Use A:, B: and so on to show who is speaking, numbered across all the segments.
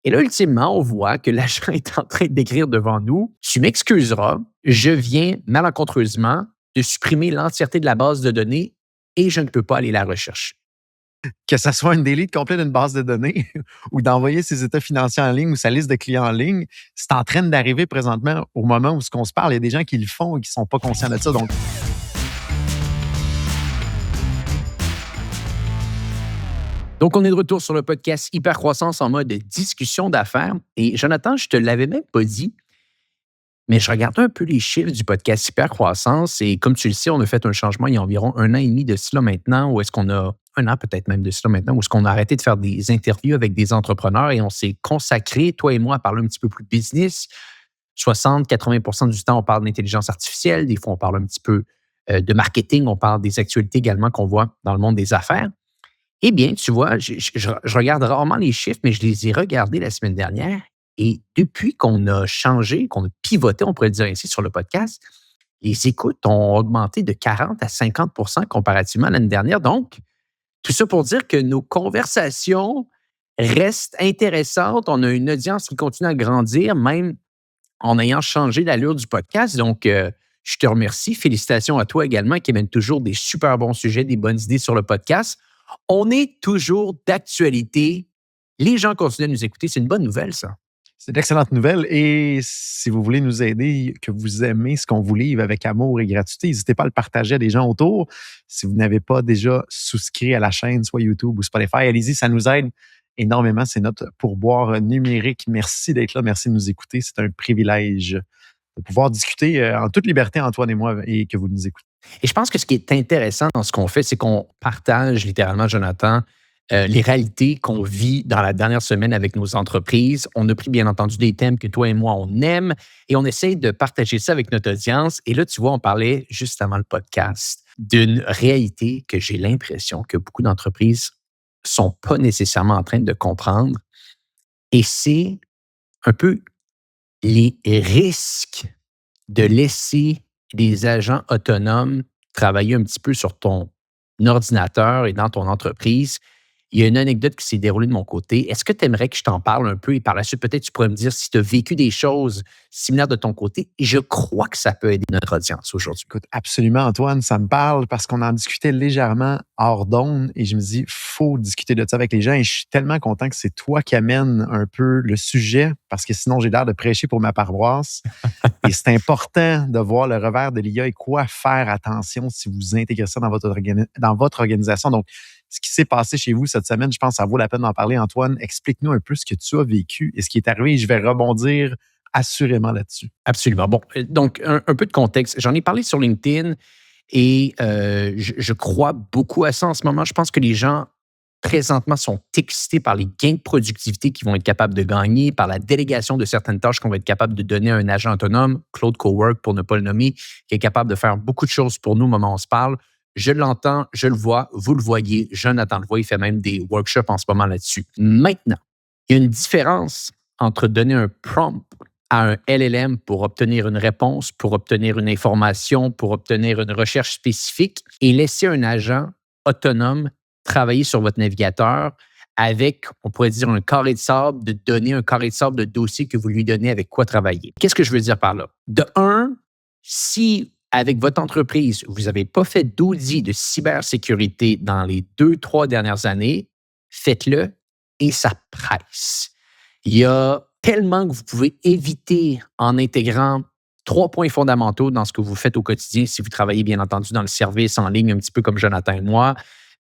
A: Et là, ultimement, on voit que l'agent est en train d'écrire devant nous: «Tu m'excuseras, je viens malencontreusement de supprimer l'entièreté de la base de données et je ne peux pas aller la rechercher.»
B: Que ça soit une delete complète d'une base de données ou d'envoyer ses états financiers en ligne ou sa liste de clients en ligne, c'est en train d'arriver présentement au moment où ce qu'on se parle. Il y a des gens qui le font et qui ne sont pas conscients de ça.
A: Donc, on est de retour sur le podcast Hypercroissance en mode discussion d'affaires. Et Jonathan, je te l'avais même pas dit, mais je regardais un peu les chiffres du podcast Hypercroissance et comme tu le sais, on a fait un changement il y a environ 1 an et demi de cela maintenant, où est-ce qu'on a, 1 an peut-être même de cela maintenant, où est-ce qu'on a arrêté de faire des interviews avec des entrepreneurs et on s'est consacré, toi et moi, à parler un petit peu plus business. 60-80% du temps, on parle d'intelligence artificielle. Des fois, on parle un petit peu de marketing. On parle des actualités également qu'on voit dans le monde des affaires. Eh bien, tu vois, je regarde rarement les chiffres, mais je les ai regardés la semaine dernière. Et depuis qu'on a changé, qu'on a pivoté, on pourrait le dire ainsi, sur le podcast, les écoutes ont augmenté de 40 à 50% comparativement à l'année dernière. Donc, tout ça pour dire que nos conversations restent intéressantes. On a une audience qui continue à grandir, même en ayant changé l'allure du podcast. Donc, je te remercie. Félicitations à toi également qui amène toujours des super bons sujets, des bonnes idées sur le podcast. On est toujours d'actualité. Les gens continuent à nous écouter. C'est une bonne nouvelle, ça.
B: C'est d'excellentes nouvelles. Et si vous voulez nous aider, que vous aimez ce qu'on vous livre avec amour et gratuité, n'hésitez pas à le partager à des gens autour. Si vous n'avez pas déjà souscrit à la chaîne, soit YouTube ou Spotify, allez-y, ça nous aide énormément. C'est notre pourboire numérique. Merci d'être là. Merci de nous écouter. C'est un privilège de pouvoir discuter en toute liberté, Antoine et moi, et que vous nous écoutez.
A: Et je pense que ce qui est intéressant dans ce qu'on fait, c'est qu'on partage littéralement, Jonathan, les réalités qu'on vit dans la dernière semaine avec nos entreprises. On a pris, bien entendu, des thèmes que toi et moi, on aime et on essaye de partager ça avec notre audience. Et là, tu vois, on parlait juste avant le podcast d'une réalité que j'ai l'impression que beaucoup d'entreprises sont pas nécessairement en train de comprendre. Et c'est un peu les risques de laisser des agents autonomes travailler un petit peu sur ton ordinateur et dans ton entreprise. Il y a une anecdote qui s'est déroulée de mon côté. Est-ce que tu aimerais que je t'en parle un peu et par la suite, peut-être tu pourrais me dire si tu as vécu des choses similaires de ton côté? Et je crois que ça peut aider notre audience aujourd'hui.
B: Écoute, absolument, Antoine, ça me parle parce qu'on en discutait légèrement hors d'onde et je me dis, faut discuter de ça avec les gens et je suis tellement content que c'est toi qui amènes un peu le sujet parce que sinon, j'ai l'air de prêcher pour ma paroisse. Et c'est important de voir le revers de l'IA et quoi faire attention si vous intégrez ça dans votre organisation. Donc, ce qui s'est passé chez vous cette semaine, je pense que ça vaut la peine d'en parler. Antoine, explique-nous un peu ce que tu as vécu et ce qui est arrivé et je vais rebondir assurément là-dessus.
A: Absolument. Bon, donc, un peu de contexte. J'en ai parlé sur LinkedIn et je crois beaucoup à ça en ce moment. Je pense que les gens, présentement, sont excités par les gains de productivité qu'ils vont être capables de gagner, par la délégation de certaines tâches qu'on va être capable de donner à un agent autonome, Claude Cowork, pour ne pas le nommer, qui est capable de faire beaucoup de choses pour nous au moment où on se parle. Je l'entends, je le vois, vous le voyez, Jonathan le voit, il fait même des workshops en ce moment là-dessus. Maintenant, il y a une différence entre donner un prompt à un LLM pour obtenir une réponse, pour obtenir une information, pour obtenir une recherche spécifique et laisser un agent autonome travailler sur votre navigateur avec, on pourrait dire, un carré de sable de données, un carré de sable de dossiers que vous lui donnez avec quoi travailler. Qu'est-ce que je veux dire par là? De un, si avec votre entreprise, vous n'avez pas fait d'audit de cybersécurité dans les 2-3 dernières années, faites-le et ça presse. Il y a tellement que vous pouvez éviter en intégrant 3 points fondamentaux dans ce que vous faites au quotidien si vous travaillez, bien entendu, dans le service en ligne, un petit peu comme Jonathan et moi.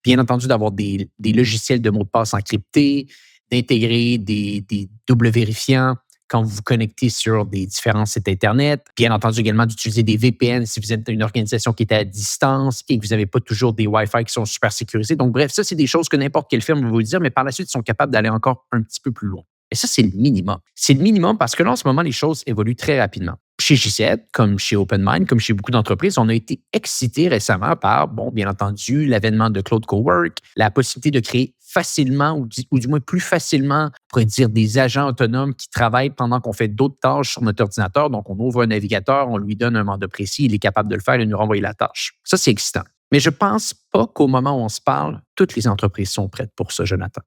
A: Bien entendu, d'avoir des logiciels de mots de passe encryptés, d'intégrer des doubles vérifiants quand vous vous connectez sur des différents sites Internet. Bien entendu, également d'utiliser des VPN si vous êtes une organisation qui est à distance et que vous n'avez pas toujours des Wi-Fi qui sont super sécurisés. Donc, bref, ça, c'est des choses que n'importe quelle firme va vous dire, mais par la suite, ils sont capables d'aller encore un petit peu plus loin. Et ça, c'est le minimum. C'est le minimum parce que là, en ce moment, les choses évoluent très rapidement. Chez G7, comme chez OpenMind, comme chez beaucoup d'entreprises, on a été excités récemment par, bon, bien entendu, l'avènement de Claude Cowork, la possibilité de créer facilement ou du moins plus facilement, on pourrait dire, des agents autonomes qui travaillent pendant qu'on fait d'autres tâches sur notre ordinateur. Donc, on ouvre un navigateur, on lui donne un mandat précis, il est capable de le faire et nous renvoyer la tâche. Ça, c'est excitant. Mais je ne pense pas qu'au moment où on se parle, toutes les entreprises sont prêtes pour ça, Jonathan.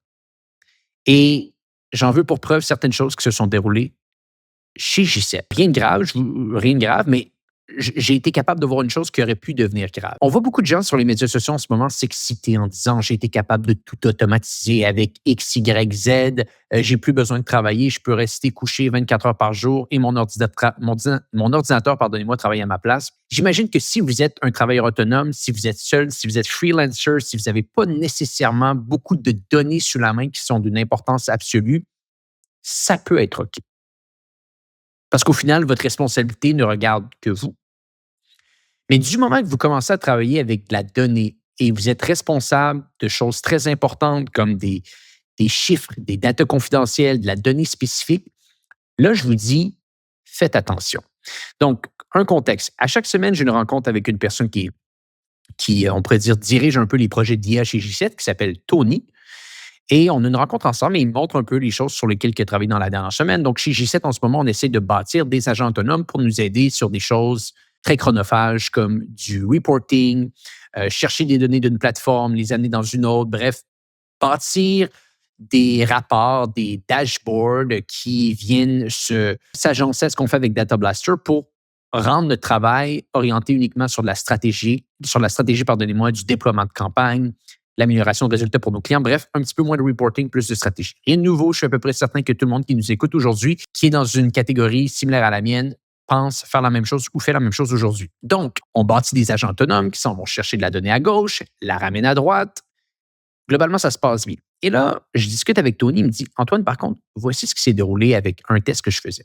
A: Et j'en veux pour preuve certaines choses qui se sont déroulées chez J7. Rien de grave, mais j'ai été capable de voir une chose qui aurait pu devenir grave. On voit beaucoup de gens sur les médias sociaux en ce moment s'exciter en disant j'ai été capable de tout automatiser avec X, Y, Z. J'ai plus besoin de travailler, je peux rester couché 24 heures par jour et mon ordinateur, pardonnez-moi, travaille à ma place. J'imagine que si vous êtes un travailleur autonome, si vous êtes seul, si vous êtes freelancer, si vous n'avez pas nécessairement beaucoup de données sous la main qui sont d'une importance absolue, ça peut être OK. Parce qu'au final, votre responsabilité ne regarde que vous. Mais du moment que vous commencez à travailler avec de la donnée et vous êtes responsable de choses très importantes comme des chiffres, des datas confidentielles, de la donnée spécifique, là, je vous dis, faites attention. Donc, un contexte. À chaque semaine, j'ai une rencontre avec une personne qui, on pourrait dire, dirige un peu les projets d'IA chez J7, qui s'appelle Tony. Et on a une rencontre ensemble et il me montre un peu les choses sur lesquelles il a travaillé dans la dernière semaine. Donc, chez J7, en ce moment, on essaie de bâtir des agents autonomes pour nous aider sur des choses très chronophages comme du reporting, chercher des données d'une plateforme, les amener dans une autre, bref, bâtir des rapports, des dashboards qui viennent s'agencer à ce qu'on fait avec Data Blaster pour rendre notre travail orienté uniquement sur la stratégie, pardonnez-moi, du déploiement de campagne, l'amélioration de résultats pour nos clients. Bref, un petit peu moins de reporting, plus de stratégie. Rien de nouveau, je suis à peu près certain que tout le monde qui nous écoute aujourd'hui, qui est dans une catégorie similaire à la mienne, pense faire la même chose ou fait la même chose aujourd'hui. Donc, on bâtit des agents autonomes qui s'en vont chercher de la donnée à gauche, la ramènent à droite. Globalement, ça se passe bien. Et là, je discute avec Tony, il me dit, Antoine, par contre, voici ce qui s'est déroulé avec un test que je faisais.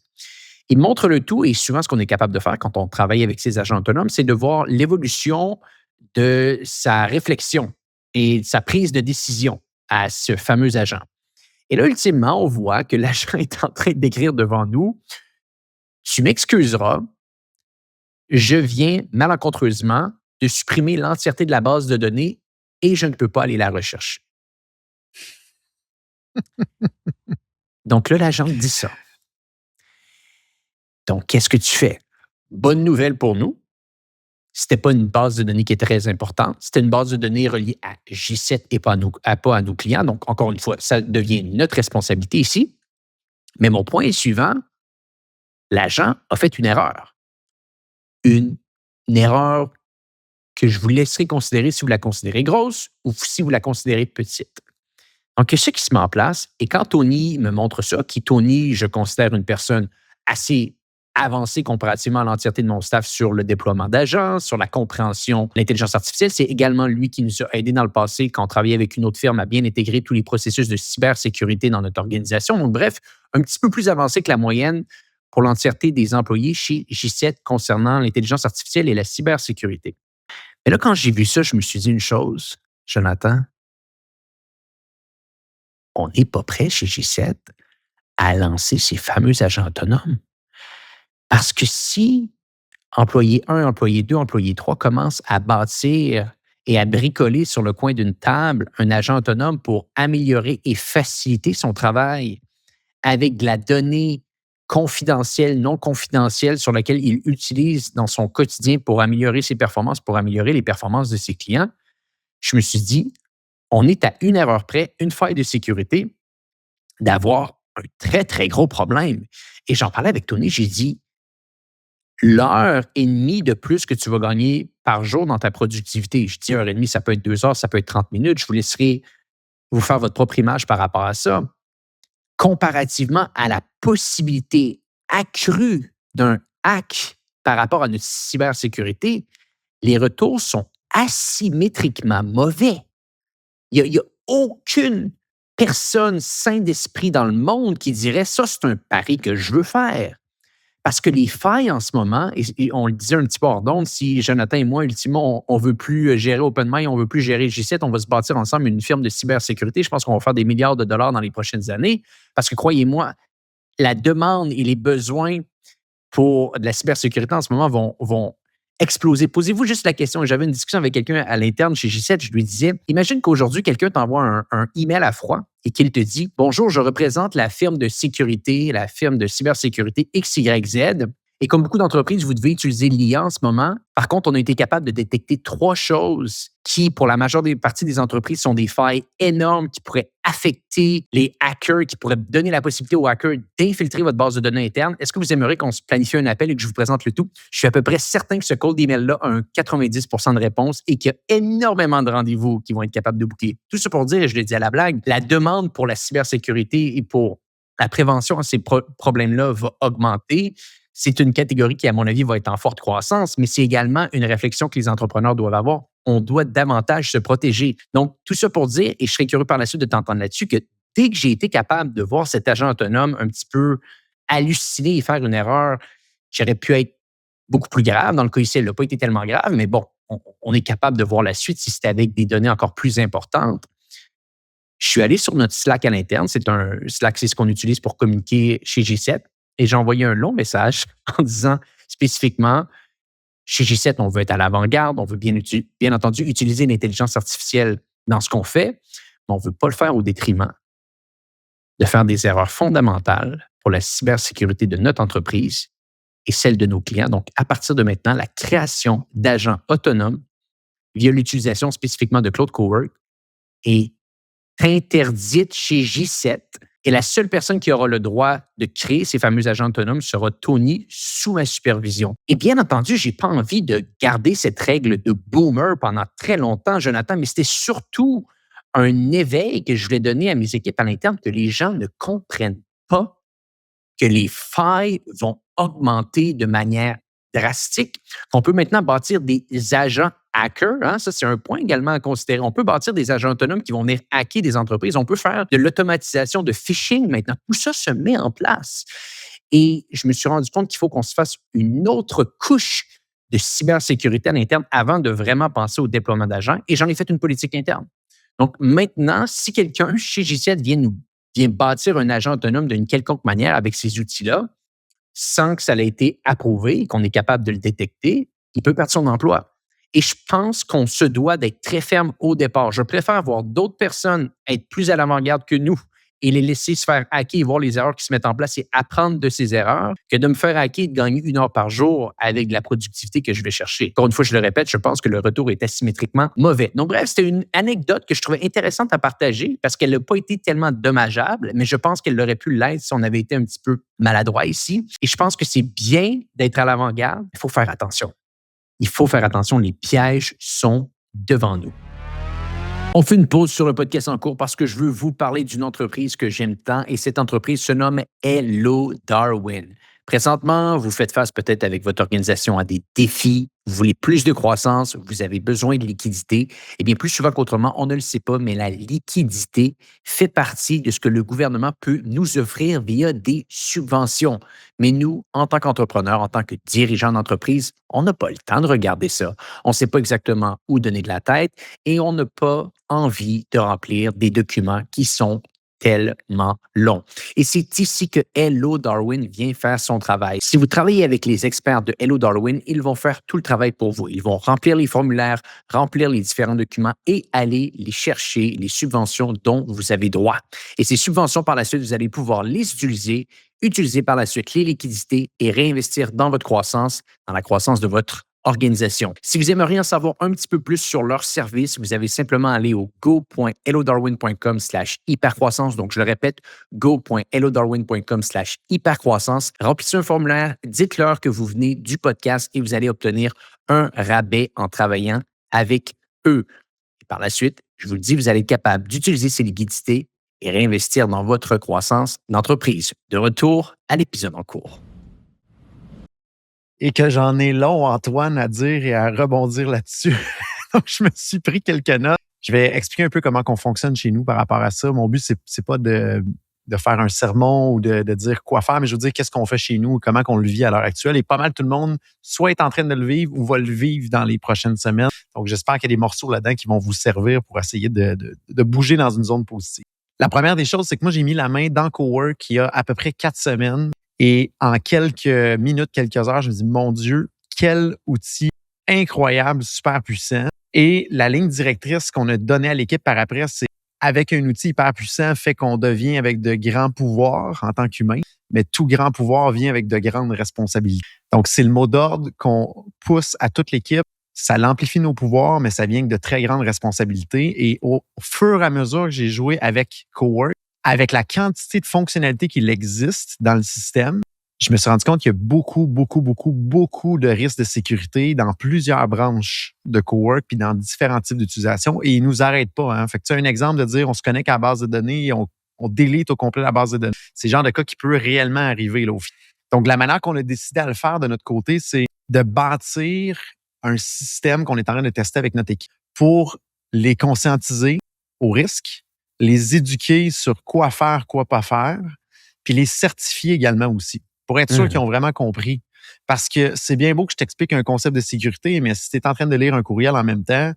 A: Il me montre le tout et souvent, ce qu'on est capable de faire quand on travaille avec ces agents autonomes, c'est de voir l'évolution de sa réflexion et de sa prise de décision à ce fameux agent. Et là, ultimement, on voit que l'agent est en train d'écrire devant nous, tu m'excuseras, je viens malencontreusement de supprimer l'entièreté de la base de données et je ne peux pas aller la rechercher. Donc là, l'agent dit ça. Donc, qu'est-ce que tu fais? Bonne nouvelle pour nous. C'était pas une base de données qui est très importante. C'était une base de données reliée à J7 et pas à nos clients. Donc, encore une fois, ça devient notre responsabilité ici. Mais mon point est suivant. L'agent a fait une erreur. Une erreur que je vous laisserai considérer si vous la considérez grosse ou si vous la considérez petite. Donc, ce qui se met en place, et quand Tony me montre ça, Tony, je considère une personne assez avancée comparativement à l'entièreté de mon staff sur le déploiement d'agents, sur la compréhension de l'intelligence artificielle, c'est également lui qui nous a aidés dans le passé quand on travaillait avec une autre firme à bien intégrer tous les processus de cybersécurité dans notre organisation. Donc, bref, un petit peu plus avancé que la moyenne pour l'entièreté des employés chez J7 concernant l'intelligence artificielle et la cybersécurité. Mais là, quand j'ai vu ça, je me suis dit une chose, Jonathan, on n'est pas prêt chez J7 à lancer ces fameux agents autonomes. Parce que si employé 1, employé 2, employé 3 commencent à bâtir et à bricoler sur le coin d'une table un agent autonome pour améliorer et faciliter son travail avec de la donnée confidentielle, non confidentielle sur laquelle il utilise dans son quotidien pour améliorer ses performances, pour améliorer les performances de ses clients, je me suis dit, on est à une erreur près, une faille de sécurité, d'avoir un très, très gros problème. Et j'en parlais avec Tony, j'ai dit, l'heure et demie de plus que tu vas gagner par jour dans ta productivité, je dis heure et demie, ça peut être 2 heures, ça peut être 30 minutes, je vous laisserai vous faire votre propre image par rapport à ça. Comparativement à la possibilité accrue d'un hack par rapport à notre cybersécurité, les retours sont asymétriquement mauvais. Il n'y a aucune personne sain d'esprit dans le monde qui dirait ça, c'est un pari que je veux faire. Parce que les failles en ce moment, et on le disait un petit peu hors d'onde, si Jonathan et moi, ultimement, on ne veut plus gérer OpenMind, on ne veut plus gérer J7, on va se bâtir ensemble une firme de cybersécurité. Je pense qu'on va faire des milliards de dollars dans les prochaines années. Parce que croyez-moi, la demande et les besoins pour de la cybersécurité en ce moment vont exploser. Posez-vous juste la question. J'avais une discussion avec quelqu'un à l'interne chez J7. Je lui disais, imagine qu'aujourd'hui, quelqu'un t'envoie un email à froid et qu'il te dit « Bonjour, je représente la firme de sécurité, la firme de cybersécurité XYZ Et comme beaucoup d'entreprises, vous devez utiliser l'IA en ce moment. Par contre, on a été capable de détecter 3 choses qui, pour la majeure partie des entreprises, sont des failles énormes qui pourraient affecter les hackers, qui pourraient donner la possibilité aux hackers d'infiltrer votre base de données interne. Est-ce que vous aimeriez qu'on se planifie un appel et que je vous présente le tout? Je suis à peu près certain que ce cold email-là a un 90 de réponse et qu'il y a énormément de rendez-vous qui vont être capables de booker. Tout ça pour dire, et je le dis à la blague, la demande pour la cybersécurité et pour la prévention à ces problèmes-là va augmenter. C'est une catégorie qui, à mon avis, va être en forte croissance, mais c'est également une réflexion que les entrepreneurs doivent avoir. On doit davantage se protéger. Donc, tout ça pour dire, et je serais curieux par la suite de t'entendre là-dessus, que dès que j'ai été capable de voir cet agent autonome un petit peu halluciner et faire une erreur qui aurait pu être beaucoup plus grave, dans le cas ici, elle n'a pas été tellement grave, mais bon, on est capable de voir la suite si c'était avec des données encore plus importantes. Je suis allé sur notre Slack à l'interne. C'est un Slack, c'est ce qu'on utilise pour communiquer chez G7. Et j'ai envoyé un long message en disant spécifiquement, chez G7, on veut être à l'avant-garde, on veut bien entendu utiliser l'intelligence artificielle dans ce qu'on fait, mais on ne veut pas le faire au détriment de faire des erreurs fondamentales pour la cybersécurité de notre entreprise et celle de nos clients. Donc, à partir de maintenant, la création d'agents autonomes via l'utilisation spécifiquement de Cloud Cowork est interdite chez G7. Et la seule personne qui aura le droit de créer ces fameux agents autonomes sera Tony sous ma supervision. Et bien entendu, je n'ai pas envie de garder cette règle de boomer pendant très longtemps, Jonathan, mais c'était surtout un éveil que je voulais donner à mes équipes à l'interne que les gens ne comprennent pas que les failles vont augmenter de manière drastique, qu'on peut maintenant bâtir des agents hackers. Hein, ça, c'est un point également à considérer. On peut bâtir des agents autonomes qui vont venir hacker des entreprises. On peut faire de l'automatisation de phishing maintenant. Tout ça se met en place. Et je me suis rendu compte qu'il faut qu'on se fasse une autre couche de cybersécurité à l'interne avant de vraiment penser au déploiement d'agents. Et j'en ai fait une politique interne. Donc maintenant, si quelqu'un chez G7 vient bâtir un agent autonome d'une quelconque manière avec ces outils-là, sans que ça ait été approuvé et qu'on est capable de le détecter, il peut perdre son emploi. Et je pense qu'on se doit d'être très ferme au départ. Je préfère voir d'autres personnes être plus à l'avant-garde que nous et les laisser se faire hacker et voir les erreurs qui se mettent en place et apprendre de ces erreurs que de me faire hacker et de gagner 1 heure par jour avec de la productivité que je vais chercher. Encore une fois, je le répète, je pense que le retour est asymétriquement mauvais. Donc bref, c'était une anecdote que je trouvais intéressante à partager parce qu'elle n'a pas été tellement dommageable, mais je pense qu'elle aurait pu l'être si on avait été un petit peu maladroit ici. Et je pense que c'est bien d'être à l'avant-garde. Il faut faire attention. Il faut faire attention, les pièges sont devant nous. On fait une pause sur le podcast en cours parce que je veux vous parler d'une entreprise que j'aime tant et cette entreprise se nomme Hello Darwin. Présentement, vous faites face peut-être avec votre organisation à des défis, vous voulez plus de croissance, vous avez besoin de liquidité. Et bien plus souvent qu'autrement, on ne le sait pas, mais la liquidité fait partie de ce que le gouvernement peut nous offrir via des subventions. Mais nous, en tant qu'entrepreneurs, en tant que dirigeants d'entreprise, on n'a pas le temps de regarder ça. On ne sait pas exactement où donner de la tête et on n'a pas envie de remplir des documents qui sont tellement long. Et c'est ici que Hello Darwin vient faire son travail. Si vous travaillez avec les experts de Hello Darwin, ils vont faire tout le travail pour vous. Ils vont remplir les formulaires, remplir les différents documents et aller les chercher, les subventions dont vous avez droit. Et ces subventions, par la suite, vous allez pouvoir les utiliser par la suite les liquidités et réinvestir dans votre croissance, dans la croissance de votre organisation. Si vous aimeriez en savoir un petit peu plus sur leur service, vous avez simplement à aller au go.hellodarwin.com/hypercroissance. Donc, je le répète, go.hellodarwin.com/hypercroissance. Remplissez un formulaire, dites-leur que vous venez du podcast et vous allez obtenir un rabais en travaillant avec eux. Et par la suite, je vous le dis, vous allez être capable d'utiliser ces liquidités et réinvestir dans votre croissance d'entreprise. De retour à l'épisode en cours.
B: Et que j'en ai long, Antoine, à dire et à rebondir là-dessus. Donc, je me suis pris quelques notes. Je vais expliquer un peu comment on fonctionne chez nous par rapport à ça. Mon but, c'est pas de faire un sermon ou de dire quoi faire, mais je veux dire qu'est-ce qu'on fait chez nous, comment on le vit à l'heure actuelle. Et pas mal tout le monde soit est en train de le vivre ou va le vivre dans les prochaines semaines. Donc, j'espère qu'il y a des morceaux là-dedans qui vont vous servir pour essayer de bouger dans une zone positive. La première des choses, c'est que moi, j'ai mis la main dans Cowork il y a à peu près 4 semaines. Et en quelques minutes, quelques heures, je me dis, mon Dieu, quel outil incroyable, super puissant. Et la ligne directrice qu'on a donnée à l'équipe par après, c'est avec un outil hyper puissant fait qu'on devient avec de grands pouvoirs en tant qu'humain, mais tout grand pouvoir vient avec de grandes responsabilités. Donc, c'est le mot d'ordre qu'on pousse à toute l'équipe. Ça l'amplifie nos pouvoirs, mais ça vient avec de très grandes responsabilités. Et au fur et à mesure que j'ai joué avec Cowork, avec la quantité de fonctionnalités qu'il existe dans le système, je me suis rendu compte qu'il y a beaucoup de risques de sécurité dans plusieurs branches de Cowork puis dans différents types d'utilisation et ils nous arrêtent pas. Hein. Fait que tu as un exemple de dire on se connecte à la base de données et on délite au complet la base de données. C'est le genre de cas qui peut réellement arriver là, au final. Donc, la manière qu'on a décidé à le faire de notre côté, c'est de bâtir un système qu'on est en train de tester avec notre équipe pour les conscientiser aux risques, les éduquer sur quoi faire, quoi pas faire, puis les certifier également aussi, pour être sûr qu'ils ont vraiment compris. Parce que c'est bien beau que je t'explique un concept de sécurité, mais si tu es en train de lire un courriel en même temps,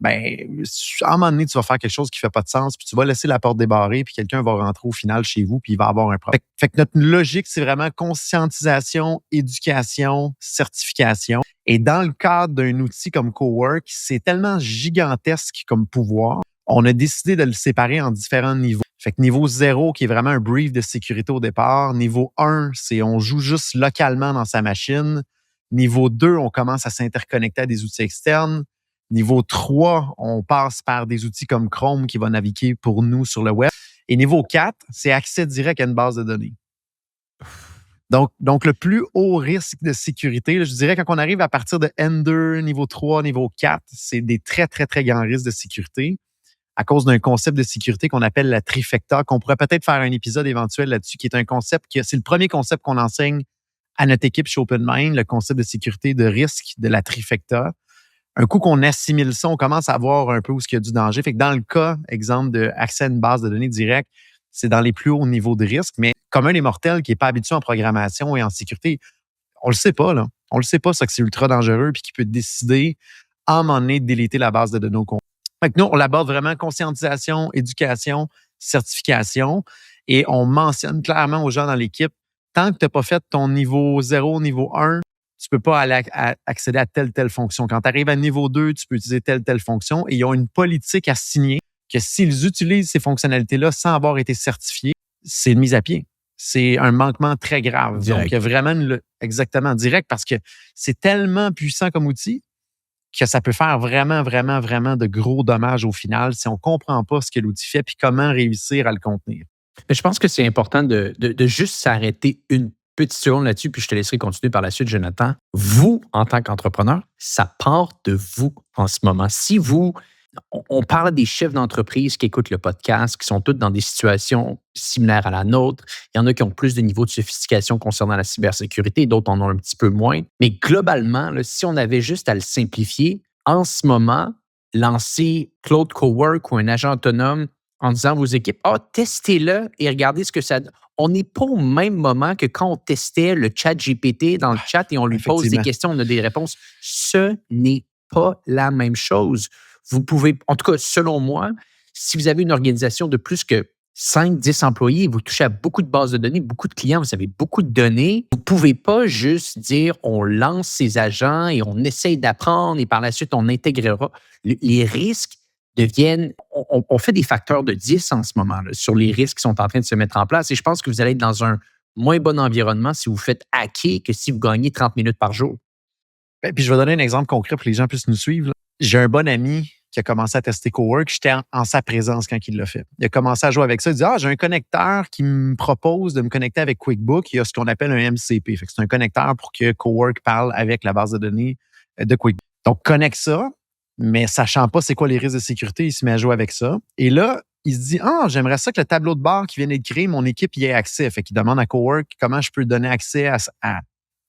B: ben, à un moment donné, tu vas faire quelque chose qui fait pas de sens, puis tu vas laisser la porte débarrée, puis quelqu'un va rentrer au final chez vous, puis il va avoir un problème. Fait que notre logique, c'est vraiment conscientisation, éducation, certification. Et dans le cadre d'un outil comme Cowork, c'est tellement gigantesque comme pouvoir, on a décidé de le séparer en différents niveaux. Fait que niveau 0, qui est vraiment un brief de sécurité au départ. Niveau 1, c'est on joue juste localement dans sa machine. Niveau 2, on commence à s'interconnecter à des outils externes. Niveau 3, on passe par des outils comme Chrome qui va naviguer pour nous sur le web. Et niveau 4, c'est accès direct à une base de données. Donc le plus haut risque de sécurité, là, je dirais quand on arrive à partir de N2, niveau 3, niveau 4, c'est des très, très, très grands risques de sécurité à cause d'un concept de sécurité qu'on appelle la trifecta, qu'on pourrait peut-être faire un épisode éventuel là-dessus, qui est un concept c'est le premier concept qu'on enseigne à notre équipe chez OpenMind, le concept de sécurité de risque de la trifecta. Un coup qu'on assimile ça, on commence à voir un peu où il y a du danger. Fait que dans le cas, exemple, d'accès à une base de données directe, c'est dans les plus hauts niveaux de risque. Mais comme un des mortels qui n'est pas habitué en programmation et en sécurité, on le sait pas, là. On le sait pas, ça, que c'est ultra dangereux puis qui peut décider à un moment donné de déliter la base de données au compte. Fait que nous, on l'aborde vraiment conscientisation, éducation, certification et on mentionne clairement aux gens dans l'équipe, tant que tu n'as pas fait ton niveau 0, niveau 1, tu peux pas aller accéder à telle fonction. Quand tu arrives à niveau 2, tu peux utiliser telle fonction et ils ont une politique à signer que s'ils utilisent ces fonctionnalités-là sans avoir été certifiés, c'est une mise à pied. C'est un manquement très grave.
A: Direct.
B: Donc, il y a vraiment exactement direct parce que c'est tellement puissant comme outil que ça peut faire vraiment de gros dommages au final si on ne comprend pas ce que l'outil fait puis comment réussir à le contenir.
A: Mais je pense que c'est important de juste s'arrêter une petite seconde là-dessus, puis je te laisserai continuer par la suite, Jonathan. Vous, en tant qu'entrepreneur, ça part de vous en ce moment. Si vous, on parle des chefs d'entreprise qui écoutent le podcast, qui sont tous dans des situations similaires à la nôtre. Il y en a qui ont plus de niveau de sophistication concernant la cybersécurité, d'autres en ont un petit peu moins. Mais globalement, là, si on avait juste à le simplifier, en ce moment, lancer Claude Cowork ou un agent autonome en disant à vos équipes, testez-le et regardez ce que ça donne. On n'est pas au même moment que quand on testait le chat GPT dans le chat et on lui pose des questions, on a des réponses. Ce n'est pas la même chose. Vous pouvez, en tout cas, selon moi, si vous avez une organisation de plus que 5-10 employés, vous touchez à beaucoup de bases de données, beaucoup de clients, vous avez beaucoup de données, vous ne pouvez pas juste dire on lance ces agents et on essaye d'apprendre et par la suite, on intégrera. Les risques deviennent, on fait des facteurs de 10 en ce moment là, sur les risques qui sont en train de se mettre en place et je pense que vous allez être dans un moins bon environnement si vous faites hacker que si vous gagnez 30 minutes par jour.
B: Et puis je vais donner un exemple concret pour que les gens puissent nous suivre. J'ai un bon ami qui a commencé à tester Cowork. J'étais en sa présence quand il l'a fait. Il a commencé à jouer avec ça. Il dit j'ai un connecteur qui me propose de me connecter avec QuickBook. Il y a ce qu'on appelle un MCP. Fait que c'est un connecteur pour que Cowork parle avec la base de données de QuickBook. Donc, connecte ça, mais sachant pas c'est quoi les risques de sécurité, il se met à jouer avec ça. Et là, il se dit j'aimerais ça que le tableau de bord qui vient d'être créé, mon équipe y ait accès. Fait qu'il demande à Cowork comment je peux donner accès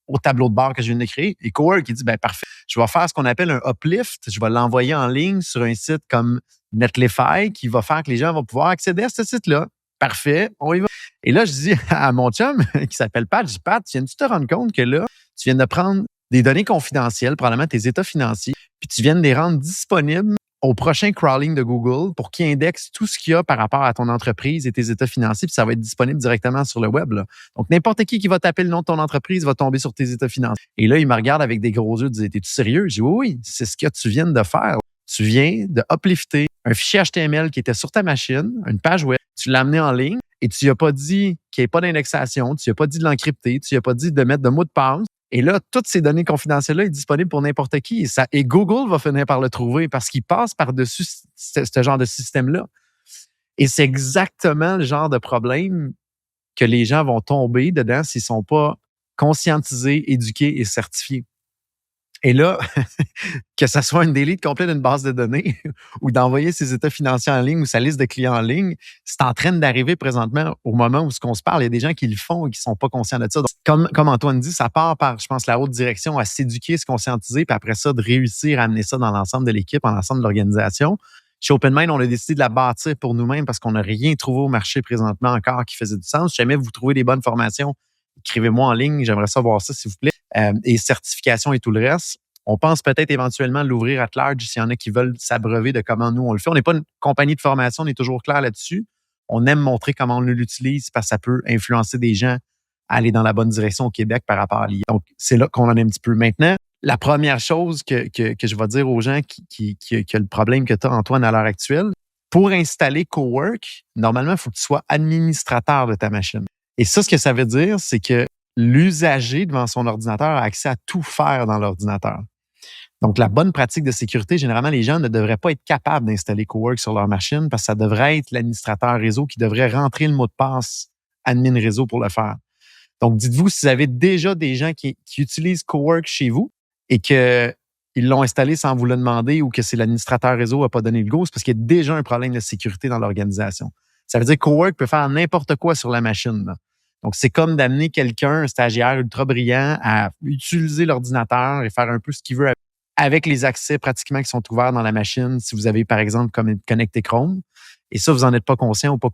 B: au tableau de bord que je viens de créer. Et Cowork, il dit, parfait, je vais faire ce qu'on appelle un uplift. Je vais l'envoyer en ligne sur un site comme Netlify qui va faire que les gens vont pouvoir accéder à ce site-là. Parfait, on y va. Et là, je dis à mon chum qui s'appelle Pat, je dis, Pat, viens-tu te rendre compte que là, tu viens de prendre des données confidentielles, probablement tes états financiers, puis tu viens de les rendre disponibles au prochain crawling de Google pour qu'il indexe tout ce qu'il y a par rapport à ton entreprise et tes états financiers, puis ça va être disponible directement sur le web. Là. Donc, n'importe qui va taper le nom de ton entreprise va tomber sur tes états financiers. Et là, il me regarde avec des gros yeux, il dit, t'es-tu sérieux? Je dis, oui, c'est ce que tu viens de faire. Tu viens de uplifter un fichier HTML qui était sur ta machine, une page web, tu l'as amené en ligne et tu lui as pas dit qu'il n'y ait pas d'indexation, tu lui as pas dit de l'encrypter, tu lui as pas dit de mettre de mot de passe. Et là, toutes ces données confidentielles-là sont disponibles pour n'importe qui. Et Google va finir par le trouver parce qu'il passe par-dessus ce genre de système-là. Et c'est exactement le genre de problème que les gens vont tomber dedans s'ils ne sont pas conscientisés, éduqués et certifiés. Et là, que ce soit une delete complète d'une base de données ou d'envoyer ses états financiers en ligne ou sa liste de clients en ligne, c'est en train d'arriver présentement au moment où on se parle. Il y a des gens qui le font et qui ne sont pas conscients de ça. Donc, comme Antoine dit, ça part par, je pense, la haute direction à s'éduquer, se conscientiser, puis après ça, de réussir à amener ça dans l'ensemble de l'équipe, dans l'ensemble de l'organisation. Chez OpenMind, on a décidé de la bâtir pour nous-mêmes parce qu'on n'a rien trouvé au marché présentement encore qui faisait du sens. Si jamais vous trouvez des bonnes formations, écrivez-moi en ligne. J'aimerais savoir ça, s'il vous plaît. Et certification et tout le reste. On pense peut-être éventuellement l'ouvrir at large s'il y en a qui veulent s'abreuver de comment nous, on le fait. On n'est pas une compagnie de formation, on est toujours clair là-dessus. On aime montrer comment on l'utilise parce que ça peut influencer des gens à aller dans la bonne direction au Québec par rapport à l'IA. Donc, c'est là qu'on en est un petit peu. Maintenant, la première chose que je vais dire aux gens qui a le problème que tu as, Antoine, à l'heure actuelle, pour installer Cowork, normalement, il faut que tu sois administrateur de ta machine. Et ça, ce que ça veut dire, c'est que l'usager devant son ordinateur a accès à tout faire dans l'ordinateur. Donc, la bonne pratique de sécurité, généralement, les gens ne devraient pas être capables d'installer Cowork sur leur machine parce que ça devrait être l'administrateur réseau qui devrait rentrer le mot de passe admin réseau pour le faire. Donc, dites-vous, si vous avez déjà des gens qui utilisent Cowork chez vous et qu'ils l'ont installé sans vous le demander ou que c'est l'administrateur réseau qui n'a pas donné le go, c'est parce qu'il y a déjà un problème de sécurité dans l'organisation. Ça veut dire que Cowork peut faire n'importe quoi sur la machine, là. Donc, c'est comme d'amener quelqu'un, un stagiaire ultra brillant, à utiliser l'ordinateur et faire un peu ce qu'il veut avec les accès pratiquement qui sont ouverts dans la machine si vous avez, par exemple, comme connecté Chrome. Et ça, vous n'en êtes pas conscient ou pas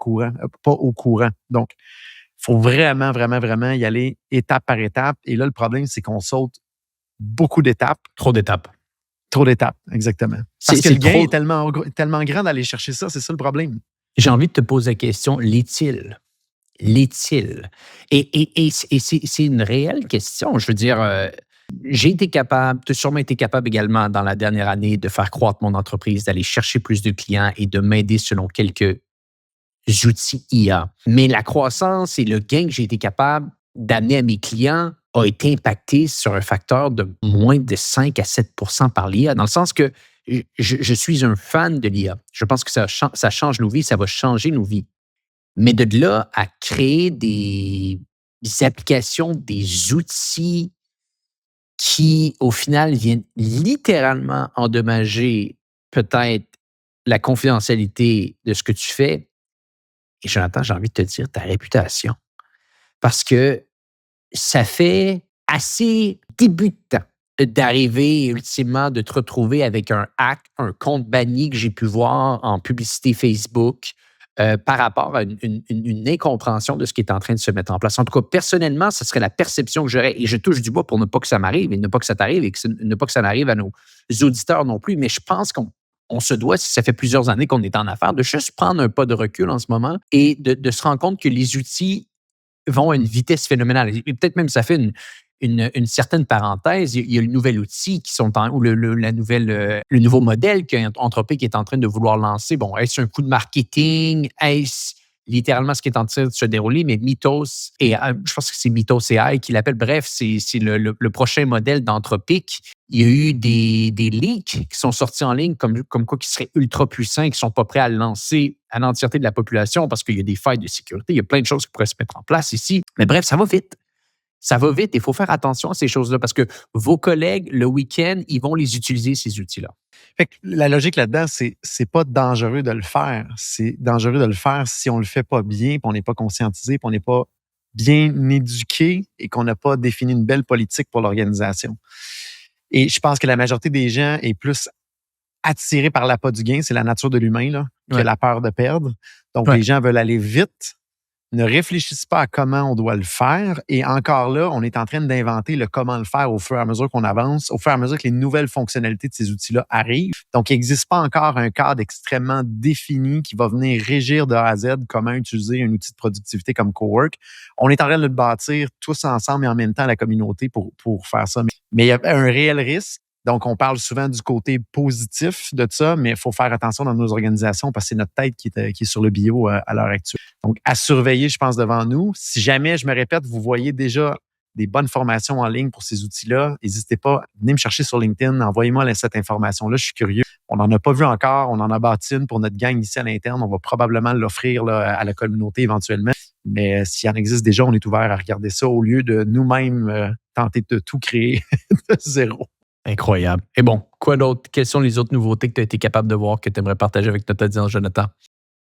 B: au courant. Donc, il faut vraiment, vraiment, vraiment y aller étape par étape. Et là, le problème, c'est qu'on saute beaucoup d'étapes.
A: Trop d'étapes.
B: Trop d'étapes, exactement. Parce que le gain est tellement grand d'aller chercher ça, c'est ça le problème.
A: J'ai envie de te poser la question, l'est-il? L'est-il? Et c'est une réelle question. Je veux dire, j'ai été capable, tu as sûrement été capable également dans la dernière année de faire croître mon entreprise, d'aller chercher plus de clients et de m'aider selon quelques outils IA. Mais la croissance et le gain que j'ai été capable d'amener à mes clients a été impacté sur un facteur de moins de 5 à 7 par l'IA, dans le sens que je suis un fan de l'IA. Je pense que ça change nos vies, ça va changer nos vies. Mais de là à créer des applications, des outils qui, au final, viennent littéralement endommager peut-être la confidentialité de ce que tu fais. Et Jonathan, j'ai envie de te dire ta réputation. Parce que ça fait assez débutant d'arriver ultimement de te retrouver avec un hack, un compte banni que j'ai pu voir en publicité Facebook par rapport à une incompréhension de ce qui est en train de se mettre en place. En tout cas, personnellement, ce serait la perception que j'aurais. Et je touche du bois pour ne pas que ça m'arrive et ne pas que ça t'arrive et ne pas que ça n'arrive à nos auditeurs non plus. Mais je pense qu'on se doit, si ça fait plusieurs années qu'on est en affaires, de juste prendre un pas de recul en ce moment et de se rendre compte que les outils vont à une vitesse phénoménale. Et peut-être même ça fait une certaine parenthèse. Il y a le nouvel outil qui sont ou le nouveau modèle qu'Anthropic est en train de vouloir lancer. Bon, est-ce un coup de marketing? Est-ce littéralement ce qui est en train de se dérouler? Mais Mythos, et je pense que c'est Mythos AI qui l'appelle. Bref, c'est le prochain modèle d'Anthropic. Il y a eu des leaks qui sont sortis en ligne comme quoi qui seraient ultra puissants et qui ne sont pas prêts à le lancer à l'entièreté de la population parce qu'il y a des failles de sécurité. Il y a plein de choses qui pourraient se mettre en place ici. Mais bref, ça va vite. Ça va vite et il faut faire attention à ces choses-là parce que vos collègues, le week-end, ils vont les utiliser, ces outils-là.
B: Fait que la logique là-dedans, c'est pas dangereux de le faire. C'est dangereux de le faire si on le fait pas bien, puis on n'est pas conscientisé, puis on n'est pas bien éduqué et qu'on n'a pas défini une belle politique pour l'organisation. Et je pense que la majorité des gens est plus attirée par l'appât du gain, c'est la nature de l'humain, là, que la peur de perdre. Donc, les gens veulent aller vite, ne réfléchissent pas à comment on doit le faire. Et encore là, on est en train d'inventer le comment le faire au fur et à mesure qu'on avance, au fur et à mesure que les nouvelles fonctionnalités de ces outils-là arrivent. Donc, il n'existe pas encore un cadre extrêmement défini qui va venir régir de A à Z comment utiliser un outil de productivité comme Cowork. On est en train de le bâtir tous ensemble et en même temps la communauté pour faire ça. Mais il y a un réel risque Donc, on parle souvent du côté positif de ça, mais il faut faire attention dans nos organisations parce que c'est notre tête qui est sur le bio à l'heure actuelle. Donc, à surveiller, je pense, devant nous. Si jamais, je me répète, vous voyez déjà des bonnes formations en ligne pour ces outils-là, n'hésitez pas, venez me chercher sur LinkedIn, envoyez-moi cette information-là, je suis curieux. On n'en a pas vu encore, on en a bâti une pour notre gang ici à l'interne, on va probablement l'offrir là, à la communauté éventuellement, mais s'il y en existe déjà, on est ouvert à regarder ça au lieu de nous-mêmes tenter de tout créer de zéro.
A: Incroyable. Et bon, quoi d'autre? Quelles sont les autres nouveautés que tu as été capable de voir que tu aimerais partager avec notre audience, Jonathan?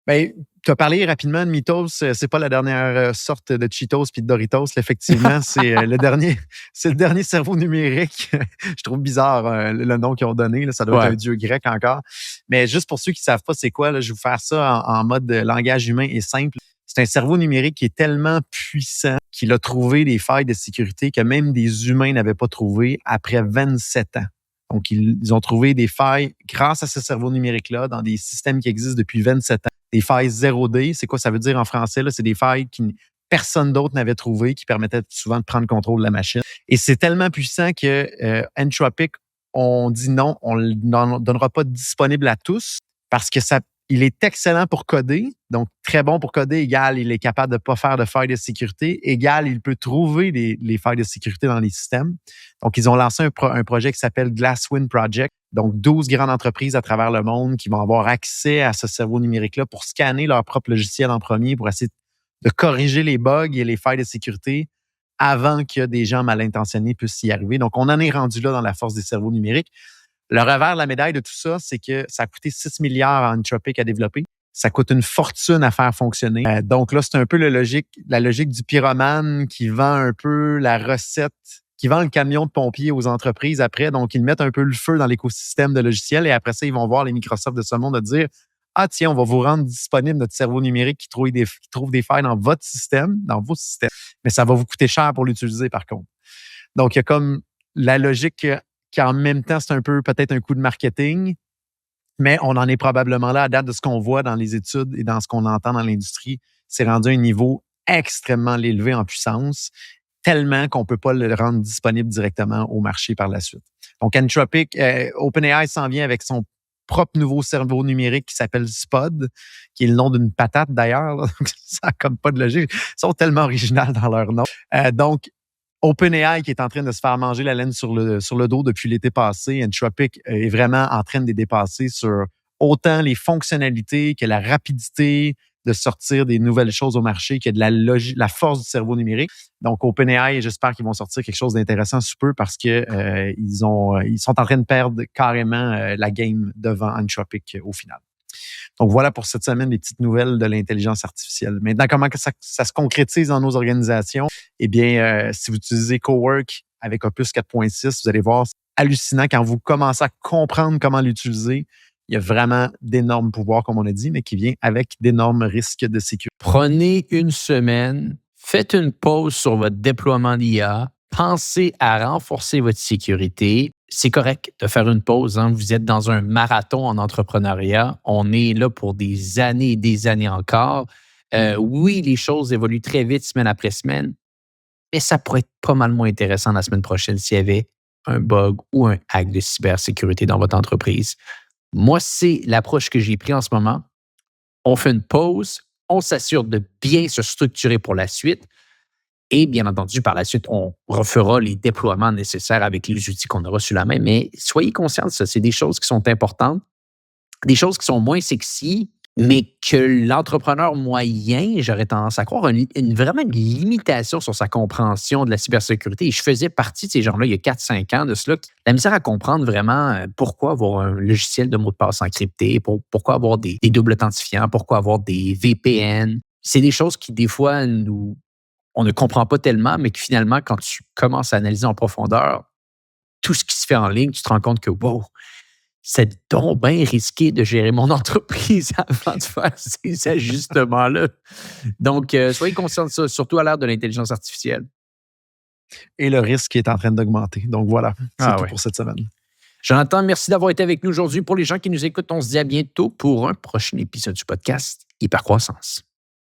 B: Bien, tu as parlé rapidement de Mythos. C'est pas la dernière sorte de Cheetos puis de Doritos. Effectivement, c'est le dernier cerveau numérique. Je trouve bizarre le nom qu'ils ont donné. Là, ça doit être un dieu grec encore. Mais juste pour ceux qui savent pas c'est quoi, là, je vais vous faire ça en mode langage humain et simple. C'est un cerveau numérique qui est tellement puissant qu'il a trouvé des failles de sécurité que même des humains n'avaient pas trouvées après 27 ans. Donc, ils ont trouvé des failles grâce à ce cerveau numérique-là dans des systèmes qui existent depuis 27 ans. Des failles 0D, c'est quoi ça veut dire en français? Là? C'est des failles que personne d'autre n'avait trouvées qui permettaient souvent de prendre contrôle de la machine. Et c'est tellement puissant que Entropic, on dit non, on ne donnera pas disponible à tous parce que il est excellent pour coder. Donc, très bon pour coder, égal, il est capable de ne pas faire de failles de sécurité. Égal, il peut trouver les failles de sécurité dans les systèmes. Donc, ils ont lancé un projet qui s'appelle Glasswind Project. Donc, 12 grandes entreprises à travers le monde qui vont avoir accès à ce cerveau numérique-là pour scanner leur propre logiciel en premier, pour essayer de corriger les bugs et les failles de sécurité avant que des gens mal intentionnés puissent y arriver. Donc, on en est rendu là dans la force des cerveaux numériques. Le revers de la médaille de tout ça, c'est que ça a coûté 6 milliards à Entropic à développer. Ça coûte une fortune à faire fonctionner. Donc là, c'est un peu la logique du pyromane qui vend un peu la recette, qui vend le camion de pompier aux entreprises après. Donc, ils mettent un peu le feu dans l'écosystème de logiciels et après ça, ils vont voir les Microsoft de ce monde de dire « Ah tiens, on va vous rendre disponible notre cerveau numérique qui trouve des failles dans votre système, dans vos systèmes. Mais ça va vous coûter cher pour l'utiliser par contre. » Donc, il y a comme la logique qu'en même temps, c'est un peu peut-être un coup de marketing, mais on en est probablement là à date de ce qu'on voit dans les études et dans ce qu'on entend dans l'industrie. C'est rendu à un niveau extrêmement élevé en puissance, tellement qu'on ne peut pas le rendre disponible directement au marché par la suite. Donc, Entropic, OpenAI s'en vient avec son propre nouveau cerveau numérique qui s'appelle Spud, qui est le nom d'une patate d'ailleurs. Ça n'a comme pas de logique. Ils sont tellement originaux dans leur nom. Donc, OpenAI qui est en train de se faire manger la laine sur le dos depuis l'été passé. Entropic est vraiment en train de les dépasser sur autant les fonctionnalités que la rapidité de sortir des nouvelles choses au marché, que de la force du cerveau numérique. Donc, OpenAI, j'espère qu'ils vont sortir quelque chose d'intéressant sous peu parce que ils sont en train de perdre carrément la game devant Entropic au final. Donc, voilà pour cette semaine les petites nouvelles de l'intelligence artificielle. Maintenant, comment ça se concrétise dans nos organisations? Eh bien, si vous utilisez Cowork avec Opus 4.6, vous allez voir, c'est hallucinant quand vous commencez à comprendre comment l'utiliser. Il y a vraiment d'énormes pouvoirs, comme on a dit, mais qui vient avec d'énormes risques de sécurité.
A: Prenez une semaine, faites une pause sur votre déploiement d'IA, pensez à renforcer votre sécurité. C'est correct de faire une pause. Hein. Vous êtes dans un marathon en entrepreneuriat. On est là pour des années et des années encore. Oui, les choses évoluent très vite semaine après semaine, mais ça pourrait être pas mal moins intéressant la semaine prochaine s'il y avait un bug ou un hack de cybersécurité dans votre entreprise. Moi, c'est l'approche que j'ai prise en ce moment. On fait une pause, on s'assure de bien se structurer pour la suite. Et bien entendu, par la suite, on refera les déploiements nécessaires avec les outils qu'on aura sur la main. Mais soyez conscients de ça. C'est des choses qui sont importantes, des choses qui sont moins sexy, mais que l'entrepreneur moyen, j'aurais tendance à croire, vraiment une limitation sur sa compréhension de la cybersécurité. Et je faisais partie de ces gens-là il y a 4-5 ans de cela. La misère à comprendre vraiment pourquoi avoir un logiciel de mot de passe encrypté, pourquoi avoir des doubles authentifiants, pourquoi avoir des VPN. C'est des choses qui, des fois, on ne comprend pas tellement, mais que finalement, quand tu commences à analyser en profondeur tout ce qui se fait en ligne, tu te rends compte que, wow, c'est donc bien risqué de gérer mon entreprise avant de faire ces ajustements-là. Donc, soyez conscients de ça, surtout à l'ère de l'intelligence artificielle.
B: Et le risque est en train d'augmenter. Donc, voilà, c'est tout pour cette semaine.
A: Jonathan, merci d'avoir été avec nous aujourd'hui. Pour les gens qui nous écoutent, on se dit à bientôt pour un prochain épisode du podcast Hypercroissance.